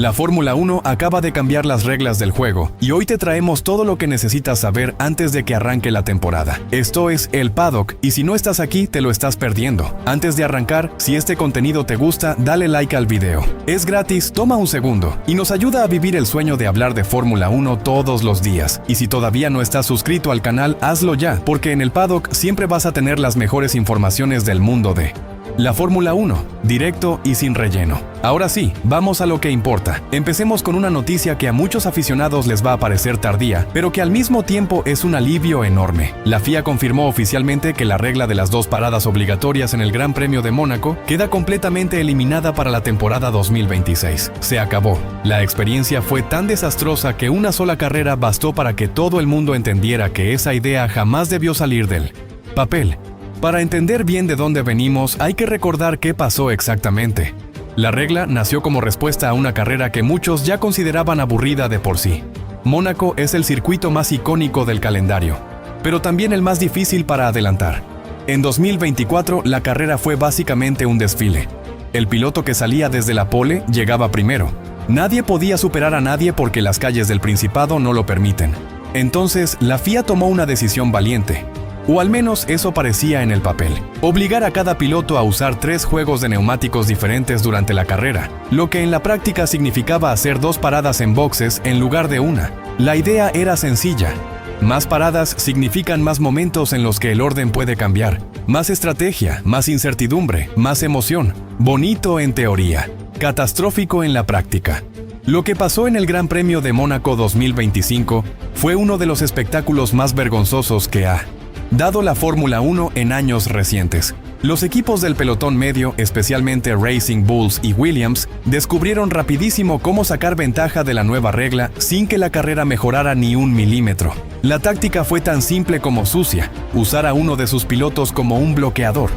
La Fórmula 1 acaba de cambiar las reglas del juego y hoy te traemos todo lo que necesitas saber antes de que arranque la temporada. Esto es El Paddock y si no estás aquí te lo estás perdiendo. Antes de arrancar, si este contenido te gusta, dale like al video. Es gratis, toma un segundo y nos ayuda a vivir el sueño de hablar de Fórmula 1 todos los días. Y si todavía no estás suscrito al canal, hazlo ya, porque en El Paddock siempre vas a tener las mejores informaciones del mundo de la Fórmula 1, directo y sin relleno. Ahora sí, vamos a lo que importa. Empecemos con una noticia que a muchos aficionados les va a parecer tardía, pero que al mismo tiempo es un alivio enorme. La FIA confirmó oficialmente que la regla de las 2 paradas obligatorias en el Gran Premio de Mónaco queda completamente eliminada para la temporada 2026. Se acabó. La experiencia fue tan desastrosa que una sola carrera bastó para que todo el mundo entendiera que esa idea jamás debió salir del papel. Para entender bien de dónde venimos, hay que recordar qué pasó exactamente. La regla nació como respuesta a una carrera que muchos ya consideraban aburrida de por sí. Mónaco es el circuito más icónico del calendario, pero también el más difícil para adelantar. En 2024, la carrera fue básicamente un desfile. El piloto que salía desde la pole llegaba primero. Nadie podía superar a nadie porque las calles del Principado no lo permiten. Entonces, la FIA tomó una decisión valiente. O al menos eso parecía en el papel. Obligar a cada piloto a usar 3 juegos de neumáticos diferentes durante la carrera, lo que en la práctica significaba hacer 2 paradas en boxes en lugar de una. La idea era sencilla. Más paradas significan más momentos en los que el orden puede cambiar. Más estrategia, más incertidumbre, más emoción. Bonito en teoría, catastrófico en la práctica. Lo que pasó en el Gran Premio de Mónaco 2025 fue uno de los espectáculos más vergonzosos que ha dado la Fórmula 1 en años recientes. Los equipos del pelotón medio, especialmente Racing Bulls y Williams, descubrieron rapidísimo cómo sacar ventaja de la nueva regla sin que la carrera mejorara ni un milímetro. La táctica fue tan simple como sucia: usar a uno de sus pilotos como un bloqueador.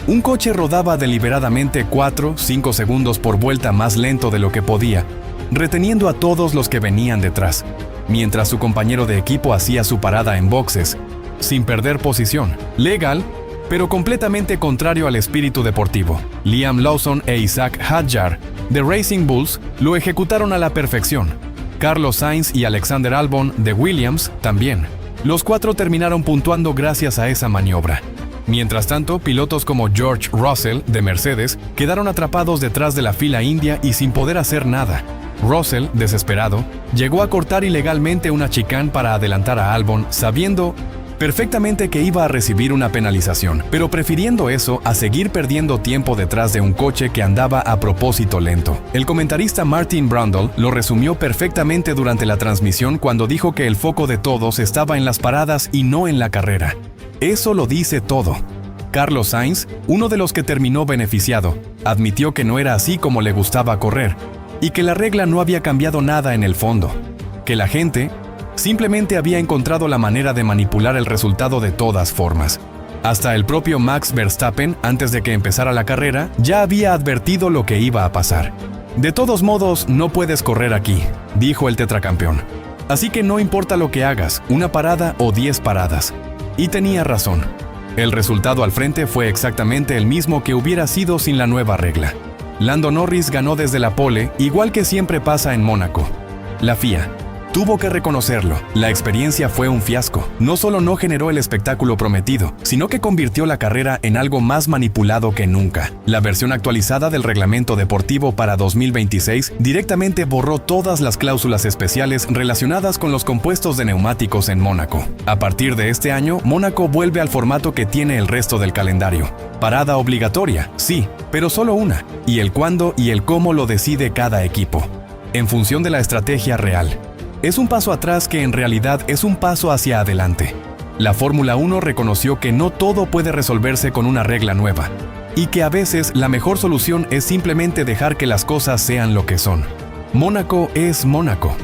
Un coche rodaba deliberadamente 4-5 segundos por vuelta más lento de lo que podía, reteniendo a todos los que venían detrás, mientras su compañero de equipo hacía su parada en boxes, sin perder posición. Legal, pero completamente contrario al espíritu deportivo. Liam Lawson e Isaac Hadjar, de Racing Bulls, lo ejecutaron a la perfección. Carlos Sainz y Alexander Albon, de Williams, también. Los 4 terminaron puntuando gracias a esa maniobra. Mientras tanto, pilotos como George Russell, de Mercedes, quedaron atrapados detrás de la fila india y sin poder hacer nada. Russell, desesperado, llegó a cortar ilegalmente una chicane para adelantar a Albon, sabiendo perfectamente que iba a recibir una penalización, pero prefiriendo eso a seguir perdiendo tiempo detrás de un coche que andaba a propósito lento. El comentarista Martin Brundle lo resumió perfectamente durante la transmisión cuando dijo que el foco de todos estaba en las paradas y no en la carrera. Eso lo dice todo. Carlos Sainz, uno de los que terminó beneficiado, admitió que no era así como le gustaba correr, y que la regla no había cambiado nada en el fondo, que la gente simplemente había encontrado la manera de manipular el resultado de todas formas. Hasta el propio Max Verstappen, antes de que empezara la carrera, ya había advertido lo que iba a pasar. De todos modos, no puedes correr aquí, dijo el tetracampeón. Así que no importa lo que hagas, una parada o 10 paradas. Y tenía razón. El resultado al frente fue exactamente el mismo que hubiera sido sin la nueva regla. Lando Norris ganó desde la pole, igual que siempre pasa en Mónaco. La FIA tuvo que reconocerlo. La experiencia fue un fiasco. No solo no generó el espectáculo prometido, sino que convirtió la carrera en algo más manipulado que nunca. La versión actualizada del reglamento deportivo para 2026 directamente borró todas las cláusulas especiales relacionadas con los compuestos de neumáticos en Mónaco. A partir de este año, Mónaco vuelve al formato que tiene el resto del calendario. Parada obligatoria, sí, pero solo una. Y el cuándo y el cómo lo decide cada equipo, en función de la estrategia real. Es un paso atrás que en realidad es un paso hacia adelante. La Fórmula 1 reconoció que no todo puede resolverse con una regla nueva, y que a veces la mejor solución es simplemente dejar que las cosas sean lo que son. Mónaco es Mónaco.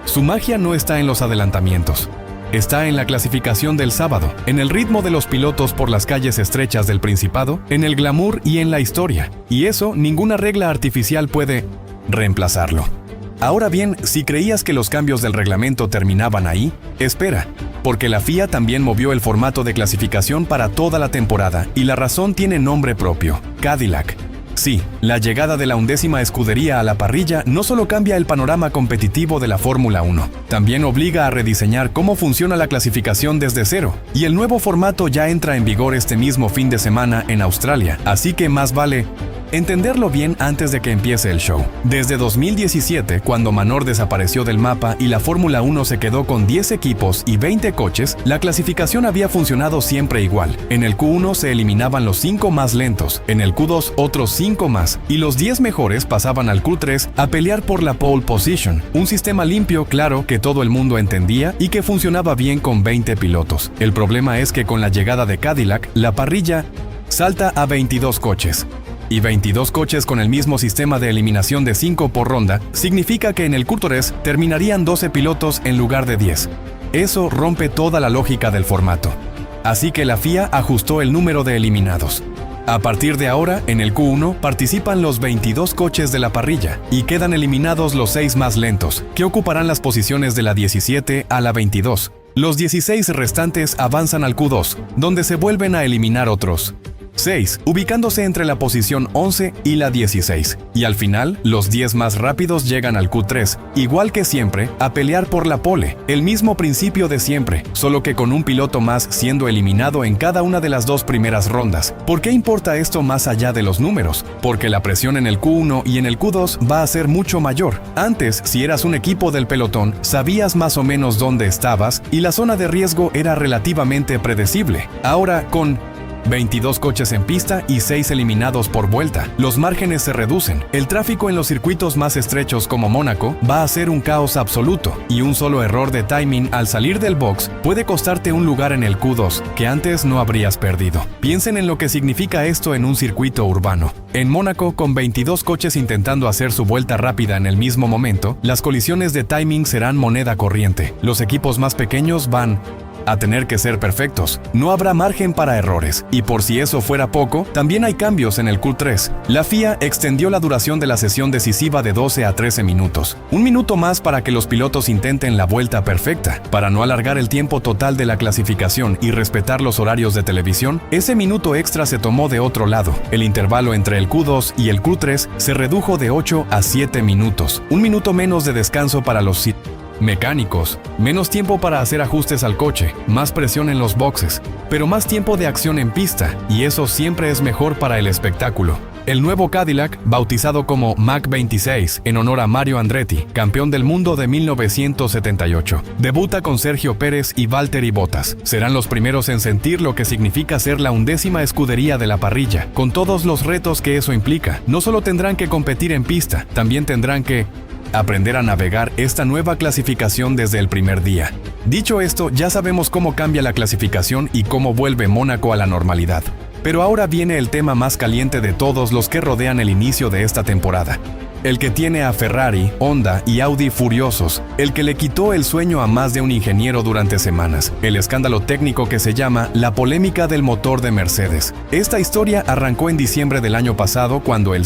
Su magia no está en los adelantamientos. Está en la clasificación del sábado, en el ritmo de los pilotos por las calles estrechas del Principado, en el glamour y en la historia. Y eso ninguna regla artificial puede reemplazarlo. Ahora bien, si creías que los cambios del reglamento terminaban ahí, espera, porque la FIA también movió el formato de clasificación para toda la temporada y la razón tiene nombre propio: Cadillac. Sí, la llegada de la 11ª escudería a la parrilla no solo cambia el panorama competitivo de la Fórmula 1, también obliga a rediseñar cómo funciona la clasificación desde cero, y el nuevo formato ya entra en vigor este mismo fin de semana en Australia, así que más vale entenderlo bien antes de que empiece el show. Desde 2017, cuando Manor desapareció del mapa y la Fórmula 1 se quedó con 10 equipos y 20 coches, la clasificación había funcionado siempre igual. En el Q1 se eliminaban los 5 más lentos, en el Q2 otros 5 más, y los 10 mejores pasaban al Q3 a pelear por la pole position. Un sistema limpio, claro, que todo el mundo entendía y que funcionaba bien con 20 pilotos. El problema es que con la llegada de Cadillac, la parrilla salta a 22 coches. Y 22 coches con el mismo sistema de eliminación de 5 por ronda significa que en el Q3 terminarían 12 pilotos en lugar de 10. Eso rompe toda la lógica del formato. Así que la FIA ajustó el número de eliminados. A partir de ahora, en el Q1 participan los 22 coches de la parrilla y quedan eliminados los 6 más lentos, que ocuparán las posiciones de la 17 a la 22. Los 16 restantes avanzan al Q2, donde se vuelven a eliminar otros 6, ubicándose entre la posición 11 y la 16. Y al final, los 10 más rápidos llegan al Q3, igual que siempre, a pelear por la pole. El mismo principio de siempre, solo que con un piloto más siendo eliminado en cada una de las 2 primeras rondas. ¿Por qué importa esto más allá de los números? Porque la presión en el Q1 y en el Q2 va a ser mucho mayor. Antes, si eras un equipo del pelotón, sabías más o menos dónde estabas y la zona de riesgo era relativamente predecible. Ahora, con 22 coches en pista y 6 eliminados por vuelta, los márgenes se reducen. El tráfico en los circuitos más estrechos como Mónaco va a ser un caos absoluto, y un solo error de timing al salir del box puede costarte un lugar en el Q2 que antes no habrías perdido. Piensen en lo que significa esto en un circuito urbano. En Mónaco, con 22 coches intentando hacer su vuelta rápida en el mismo momento, las colisiones de timing serán moneda corriente. Los equipos más pequeños van a tener que ser perfectos. No habrá margen para errores. Y por si eso fuera poco, también hay cambios en el Q3. La FIA extendió la duración de la sesión decisiva de 12 a 13 minutos. Un minuto más para que los pilotos intenten la vuelta perfecta. Para no alargar el tiempo total de la clasificación y respetar los horarios de televisión, ese minuto extra se tomó de otro lado. El intervalo entre el Q2 y el Q3 se redujo de 8 a 7 minutos. Un minuto menos de descanso para los mecánicos, menos tiempo para hacer ajustes al coche, más presión en los boxes, pero más tiempo de acción en pista, y eso siempre es mejor para el espectáculo. El nuevo Cadillac, bautizado como Mach 26 en honor a Mario Andretti, campeón del mundo de 1978, debuta con Sergio Pérez y Valtteri Bottas. Serán los primeros en sentir lo que significa ser la 11ª escudería de la parrilla, con todos los retos que eso implica. No solo tendrán que competir en pista, también tendrán que aprender a navegar esta nueva clasificación desde el primer día. Dicho esto, ya sabemos cómo cambia la clasificación y cómo vuelve Mónaco a la normalidad. Pero ahora viene el tema más caliente de todos los que rodean el inicio de esta temporada. El que tiene a Ferrari, Honda y Audi furiosos, el que le quitó el sueño a más de un ingeniero durante semanas, el escándalo técnico que se llama la polémica del motor de Mercedes. Esta historia arrancó en diciembre del año pasado cuando el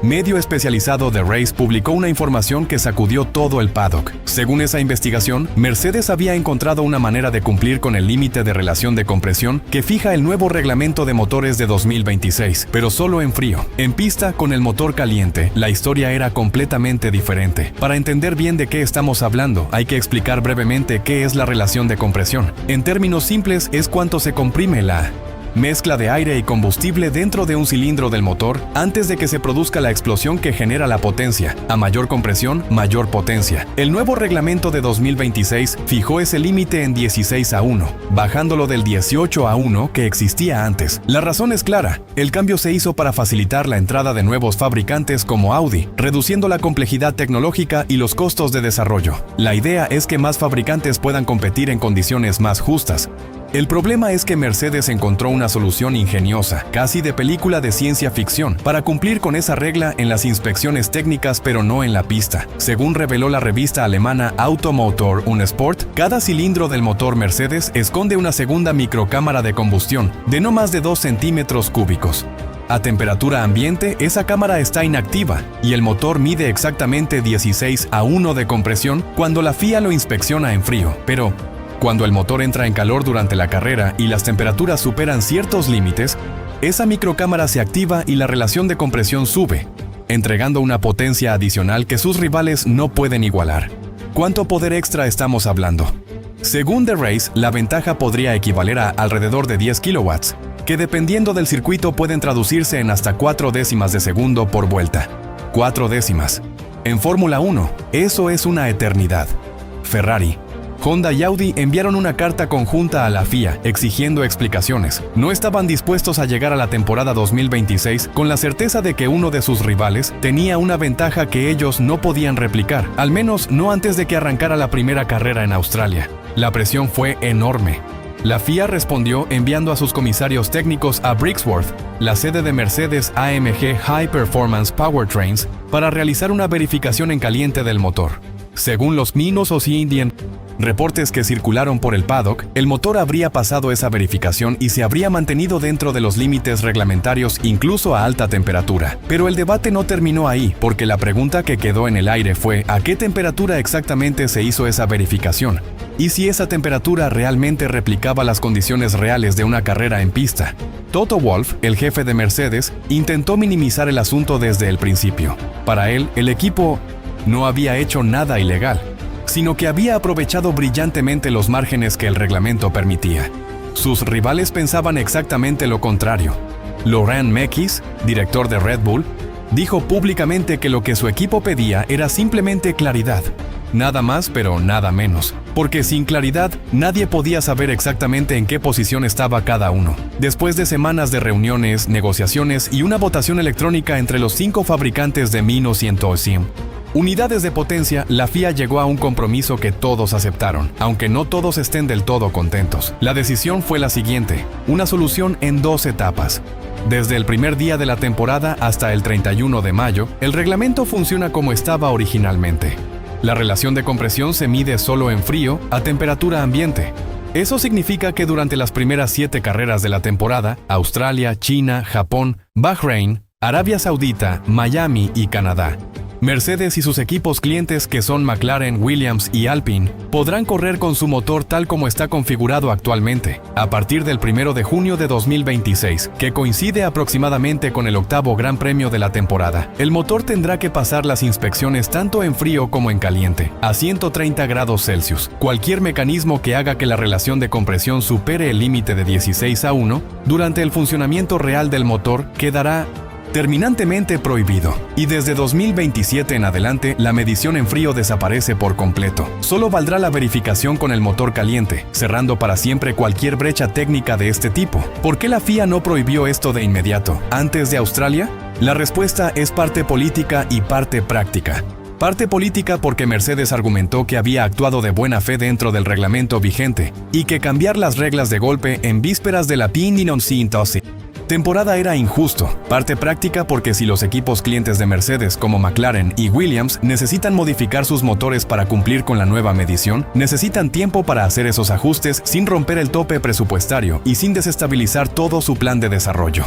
medio especializado de Race publicó una información que sacudió todo el paddock. Según esa investigación, Mercedes había encontrado una manera de cumplir con el límite de relación de compresión que fija el nuevo reglamento de motores de 2026, pero solo en frío. En pista, con el motor caliente, la historia era completamente diferente. Para entender bien de qué estamos hablando, hay que explicar brevemente qué es la relación de compresión. En términos simples, es cuánto se comprime la mezcla de aire y combustible dentro de un cilindro del motor antes de que se produzca la explosión que genera la potencia. A mayor compresión, mayor potencia. El nuevo reglamento de 2026 fijó ese límite en 16:1, bajándolo del 18:1 que existía antes. La razón es clara. El cambio se hizo para facilitar la entrada de nuevos fabricantes como Audi, reduciendo la complejidad tecnológica y los costos de desarrollo. La idea es que más fabricantes puedan competir en condiciones más justas. El problema es que Mercedes encontró una solución ingeniosa, casi de película de ciencia ficción, para cumplir con esa regla en las inspecciones técnicas pero no en la pista. Según reveló la revista alemana Automotor und Sport, cada cilindro del motor Mercedes esconde una segunda microcámara de combustión de no más de 2 centímetros cúbicos. A temperatura ambiente, esa cámara está inactiva y el motor mide exactamente 16:1 de compresión cuando la FIA lo inspecciona en frío, pero cuando el motor entra en calor durante la carrera y las temperaturas superan ciertos límites, esa microcámara se activa y la relación de compresión sube, entregando una potencia adicional que sus rivales no pueden igualar. ¿Cuánto poder extra estamos hablando? Según The Race, la ventaja podría equivaler a alrededor de 10 kilowatts, que dependiendo del circuito pueden traducirse en hasta 4 décimas de segundo por vuelta. 4 décimas. En Fórmula 1, eso es una eternidad. Ferrari, Honda y Audi enviaron una carta conjunta a la FIA exigiendo explicaciones. No estaban dispuestos a llegar a la temporada 2026 con la certeza de que uno de sus rivales tenía una ventaja que ellos no podían replicar, al menos no antes de que arrancara la primera carrera en Australia. La presión fue enorme. La FIA respondió enviando a sus comisarios técnicos a Brixworth, la sede de Mercedes AMG High Performance Powertrains, para realizar una verificación en caliente del motor. Según los Minos of Indian reportes que circularon por el paddock, el motor habría pasado esa verificación y se habría mantenido dentro de los límites reglamentarios incluso a alta temperatura. Pero el debate no terminó ahí, porque la pregunta que quedó en el aire fue ¿a qué temperatura exactamente se hizo esa verificación? Y si esa temperatura realmente replicaba las condiciones reales de una carrera en pista. Toto Wolff, el jefe de Mercedes, intentó minimizar el asunto desde el principio. Para él, el equipo no había hecho nada ilegal, sino que había aprovechado brillantemente los márgenes que el reglamento permitía. Sus rivales pensaban exactamente lo contrario. Laurent Mekies, director de Red Bull, dijo públicamente que lo que su equipo pedía era simplemente claridad. Nada más, pero nada menos. Porque sin claridad, nadie podía saber exactamente en qué posición estaba cada uno. Después de semanas de reuniones, negociaciones y una votación electrónica entre los 5 fabricantes de Minos y Entosim, unidades de potencia, la FIA llegó a un compromiso que todos aceptaron, aunque no todos estén del todo contentos. La decisión fue la siguiente, una solución en 2 etapas. Desde el primer día de la temporada hasta el 31 de mayo, el reglamento funciona como estaba originalmente. La relación de compresión se mide solo en frío, a temperatura ambiente. Eso significa que durante las primeras 7 carreras de la temporada, Australia, China, Japón, Bahrein, Arabia Saudita, Miami y Canadá, Mercedes y sus equipos clientes que son McLaren, Williams y Alpine podrán correr con su motor tal como está configurado actualmente, a partir del 1 de junio de 2026, que coincide aproximadamente con el 8º Gran Premio de la temporada. El motor tendrá que pasar las inspecciones tanto en frío como en caliente, a 130 grados Celsius. Cualquier mecanismo que haga que la relación de compresión supere el límite de 16:1 durante el funcionamiento real del motor quedará terminantemente prohibido. Y desde 2027 en adelante, la medición en frío desaparece por completo. Solo valdrá la verificación con el motor caliente, cerrando para siempre cualquier brecha técnica de este tipo. ¿Por qué la FIA no prohibió esto de inmediato, antes de Australia? La respuesta es parte política y parte práctica. Parte política porque Mercedes argumentó que había actuado de buena fe dentro del reglamento vigente y que cambiar las reglas de golpe en vísperas de la temporada era injusto. Parte práctica porque si los equipos clientes de Mercedes como McLaren y Williams necesitan modificar sus motores para cumplir con la nueva medición, necesitan tiempo para hacer esos ajustes sin romper el tope presupuestario y sin desestabilizar todo su plan de desarrollo.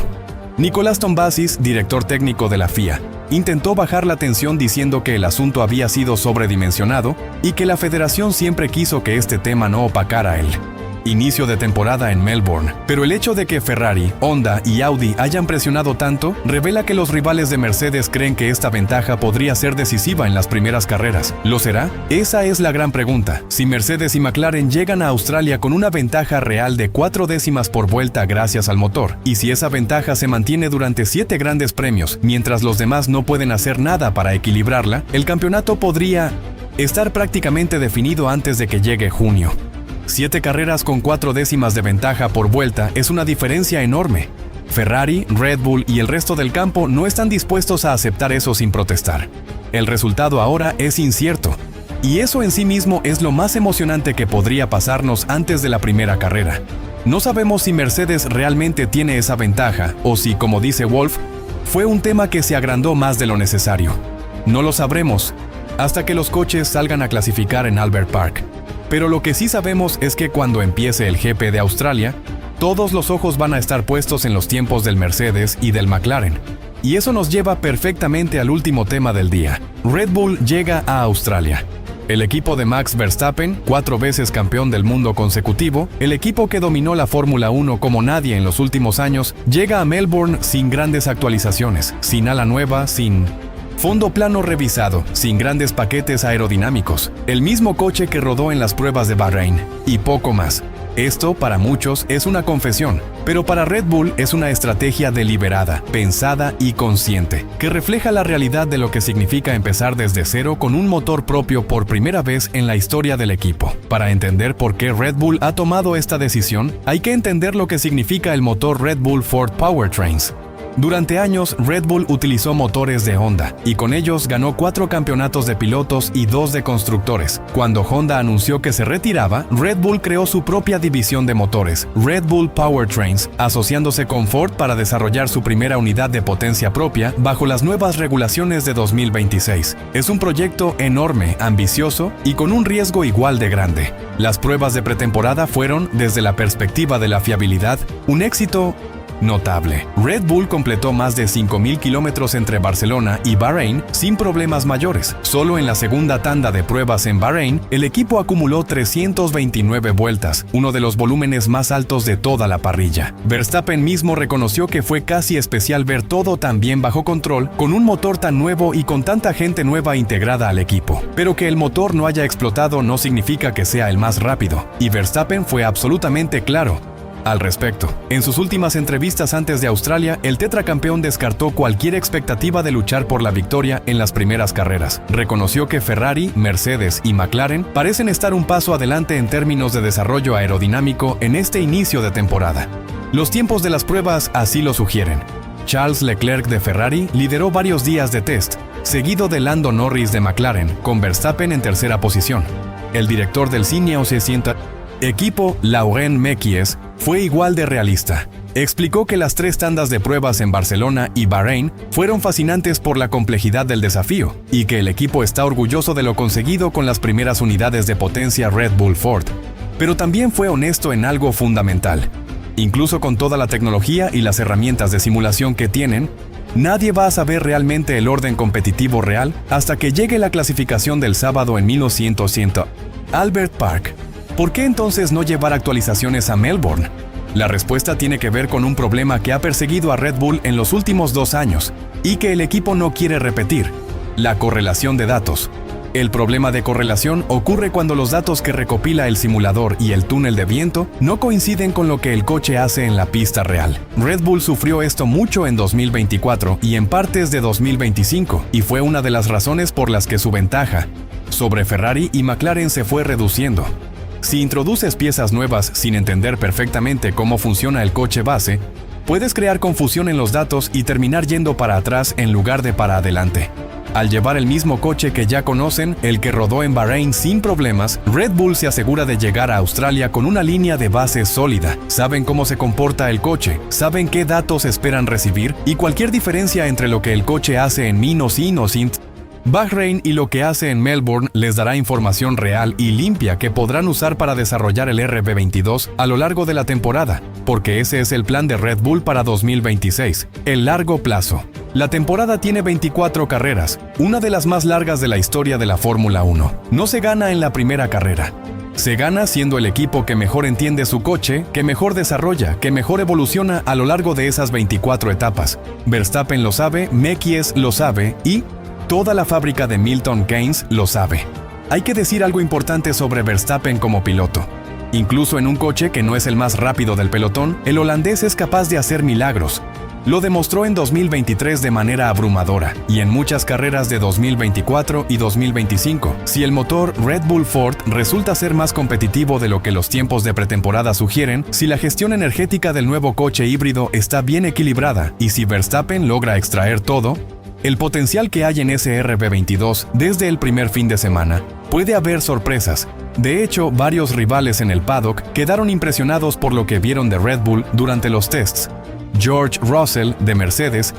Nicolás Tombazis, director técnico de la FIA, intentó bajar la tensión diciendo que el asunto había sido sobredimensionado y que la federación siempre quiso que este tema no opacara el inicio de temporada en Melbourne. Pero el hecho de que Ferrari, Honda y Audi hayan presionado tanto revela que los rivales de Mercedes creen que esta ventaja podría ser decisiva en las primeras carreras. ¿Lo será? Esa es la gran pregunta. Si Mercedes y McLaren llegan a Australia con una ventaja real de 4 décimas por vuelta gracias al motor, y si esa ventaja se mantiene durante 7 grandes premios, mientras los demás no pueden hacer nada para equilibrarla, el campeonato podría estar prácticamente definido antes de que llegue junio. 7 carreras con 4 décimas de ventaja por vuelta es una diferencia enorme. Ferrari, Red Bull y el resto del campo no están dispuestos a aceptar eso sin protestar. El resultado ahora es incierto, y eso en sí mismo es lo más emocionante que podría pasarnos antes de la primera carrera. No sabemos si Mercedes realmente tiene esa ventaja o si, como dice Wolff, fue un tema que se agrandó más de lo necesario. No lo sabremos hasta que los coches salgan a clasificar en Albert Park. Pero lo que sí sabemos es que cuando empiece el GP de Australia, todos los ojos van a estar puestos en los tiempos del Mercedes y del McLaren. Y eso nos lleva perfectamente al último tema del día. Red Bull llega a Australia. El equipo de Max Verstappen, 4 veces campeón del mundo consecutivo, el equipo que dominó la Fórmula 1 como nadie en los últimos años, llega a Melbourne sin grandes actualizaciones, sin ala nueva, sin fondo plano revisado, sin grandes paquetes aerodinámicos, el mismo coche que rodó en las pruebas de Bahrein, y poco más. Esto, para muchos, es una confesión, pero para Red Bull es una estrategia deliberada, pensada y consciente, que refleja la realidad de lo que significa empezar desde cero con un motor propio por primera vez en la historia del equipo. Para entender por qué Red Bull ha tomado esta decisión, hay que entender lo que significa el motor Red Bull Ford Powertrains. Durante años, Red Bull utilizó motores de Honda, y con ellos ganó 4 campeonatos de pilotos y 2 de constructores. Cuando Honda anunció que se retiraba, Red Bull creó su propia división de motores, Red Bull Powertrains, asociándose con Ford para desarrollar su primera unidad de potencia propia bajo las nuevas regulaciones de 2026. Es un proyecto enorme, ambicioso y con un riesgo igual de grande. Las pruebas de pretemporada fueron, desde la perspectiva de la fiabilidad, un éxito notable. Red Bull completó más de 5.000 kilómetros entre Barcelona y Bahrein sin problemas mayores. Solo en la segunda tanda de pruebas en Bahrein, el equipo acumuló 329 vueltas, uno de los volúmenes más altos de toda la parrilla. Verstappen mismo reconoció que fue casi especial ver todo tan bien bajo control, con un motor tan nuevo y con tanta gente nueva integrada al equipo. Pero que el motor no haya explotado no significa que sea el más rápido, y Verstappen fue absolutamente claro al respecto. En sus últimas entrevistas antes de Australia, el tetracampeón descartó cualquier expectativa de luchar por la victoria en las primeras carreras. Reconoció que Ferrari, Mercedes y McLaren parecen estar un paso adelante en términos de desarrollo aerodinámico en este inicio de temporada. Los tiempos de las pruebas así lo sugieren. Charles Leclerc de Ferrari lideró varios días de test, seguido de Lando Norris de McLaren, con Verstappen en tercera posición. El director del Cineos equipo, Laurent Mekies, fue igual de realista. Explicó que las 3 tandas de pruebas en Barcelona y Bahrein fueron fascinantes por la complejidad del desafío, y que el equipo está orgulloso de lo conseguido con las primeras unidades de potencia Red Bull Ford. Pero también fue honesto en algo fundamental. Incluso con toda la tecnología y las herramientas de simulación que tienen, nadie va a saber realmente el orden competitivo real hasta que llegue la clasificación del sábado en 1900. Albert Park. ¿Por qué entonces no llevar actualizaciones a Melbourne? La respuesta tiene que ver con un problema que ha perseguido a Red Bull en los últimos 2 años y que el equipo no quiere repetir: la correlación de datos. El problema de correlación ocurre cuando los datos que recopila el simulador y el túnel de viento no coinciden con lo que el coche hace en la pista real. Red Bull sufrió esto mucho en 2024 y en partes de 2025, y fue una de las razones por las que su ventaja sobre Ferrari y McLaren se fue reduciendo. Si introduces piezas nuevas sin entender perfectamente cómo funciona el coche base, puedes crear confusión en los datos y terminar yendo para atrás en lugar de para adelante. Al llevar el mismo coche que ya conocen, el que rodó en Bahrein sin problemas, Red Bull se asegura de llegar a Australia con una línea de base sólida. Saben cómo se comporta el coche, saben qué datos esperan recibir, y cualquier diferencia entre lo que el coche hace en Bahrein y lo que hace en Melbourne les dará información real y limpia que podrán usar para desarrollar el RB22 a lo largo de la temporada, porque ese es el plan de Red Bull para 2026, el largo plazo. La temporada tiene 24 carreras, una de las más largas de la historia de la Fórmula 1. No se gana en la primera carrera. Se gana siendo el equipo que mejor entiende su coche, que mejor desarrolla, que mejor evoluciona a lo largo de esas 24 etapas. Verstappen lo sabe, Mekies lo sabe y toda la fábrica de Milton Keynes lo sabe. Hay que decir algo importante sobre Verstappen como piloto. Incluso en un coche que no es el más rápido del pelotón, el holandés es capaz de hacer milagros. Lo demostró en 2023 de manera abrumadora, y en muchas carreras de 2024 y 2025. Si el motor Red Bull Ford resulta ser más competitivo de lo que los tiempos de pretemporada sugieren, si la gestión energética del nuevo coche híbrido está bien equilibrada, y si Verstappen logra extraer todo el potencial que hay en ese RB22 desde el primer fin de semana, puede haber sorpresas. De hecho, varios rivales en el paddock quedaron impresionados por lo que vieron de Red Bull durante los tests. George Russell, de Mercedes,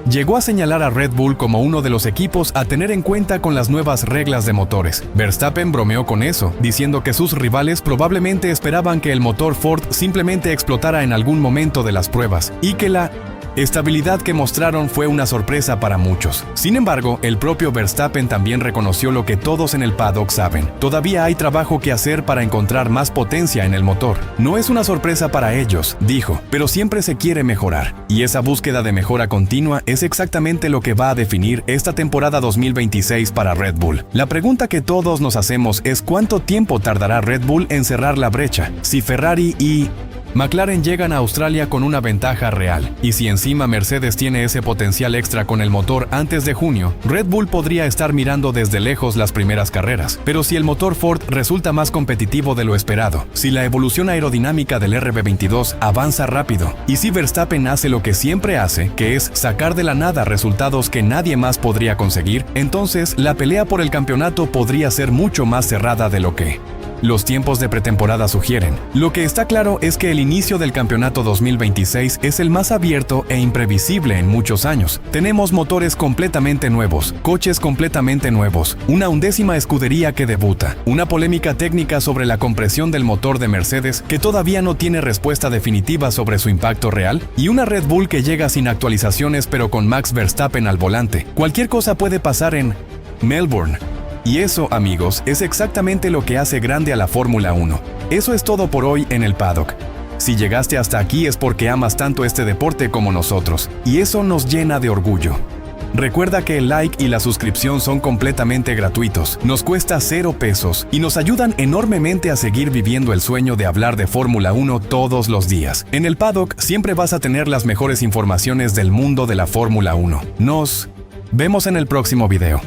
Llegó a señalar a Red Bull como uno de los equipos a tener en cuenta con las nuevas reglas de motores. Verstappen bromeó con eso, diciendo que sus rivales probablemente esperaban que el motor Ford simplemente explotara en algún momento de las pruebas, y que la estabilidad que mostraron fue una sorpresa para muchos. Sin embargo, el propio Verstappen también reconoció lo que todos en el paddock saben. Todavía hay trabajo que hacer para encontrar más potencia en el motor. No es una sorpresa para ellos, dijo, pero siempre se quiere mejorar. Y esa búsqueda de mejora continua es exactamente lo que va a definir esta temporada 2026 para Red Bull. La pregunta que todos nos hacemos es ¿cuánto tiempo tardará Red Bull en cerrar la brecha? Si Ferrari y McLaren llegan a Australia con una ventaja real, y si encima Mercedes tiene ese potencial extra con el motor antes de junio, Red Bull podría estar mirando desde lejos las primeras carreras. Pero si el motor Ford resulta más competitivo de lo esperado, si la evolución aerodinámica del RB22 avanza rápido, y si Verstappen hace lo que siempre hace, que es sacar de la nada resultados que nadie más podría conseguir, entonces la pelea por el campeonato podría ser mucho más cerrada de lo que los tiempos de pretemporada sugieren. Lo que está claro es que el inicio del campeonato 2026 es el más abierto e imprevisible en muchos años. Tenemos motores completamente nuevos, coches completamente nuevos, una 11ª escudería que debuta, una polémica técnica sobre la compresión del motor de Mercedes que todavía no tiene respuesta definitiva sobre su impacto real, y una Red Bull que llega sin actualizaciones pero con Max Verstappen al volante. Cualquier cosa puede pasar en Melbourne. Y eso, amigos, es exactamente lo que hace grande a la Fórmula 1. Eso es todo por hoy en el paddock. Si llegaste hasta aquí es porque amas tanto este deporte como nosotros, y eso nos llena de orgullo. Recuerda que el like y la suscripción son completamente gratuitos, nos cuesta 0 pesos y nos ayudan enormemente a seguir viviendo el sueño de hablar de Fórmula 1 todos los días. En el paddock siempre vas a tener las mejores informaciones del mundo de la Fórmula 1. Nos vemos en el próximo video.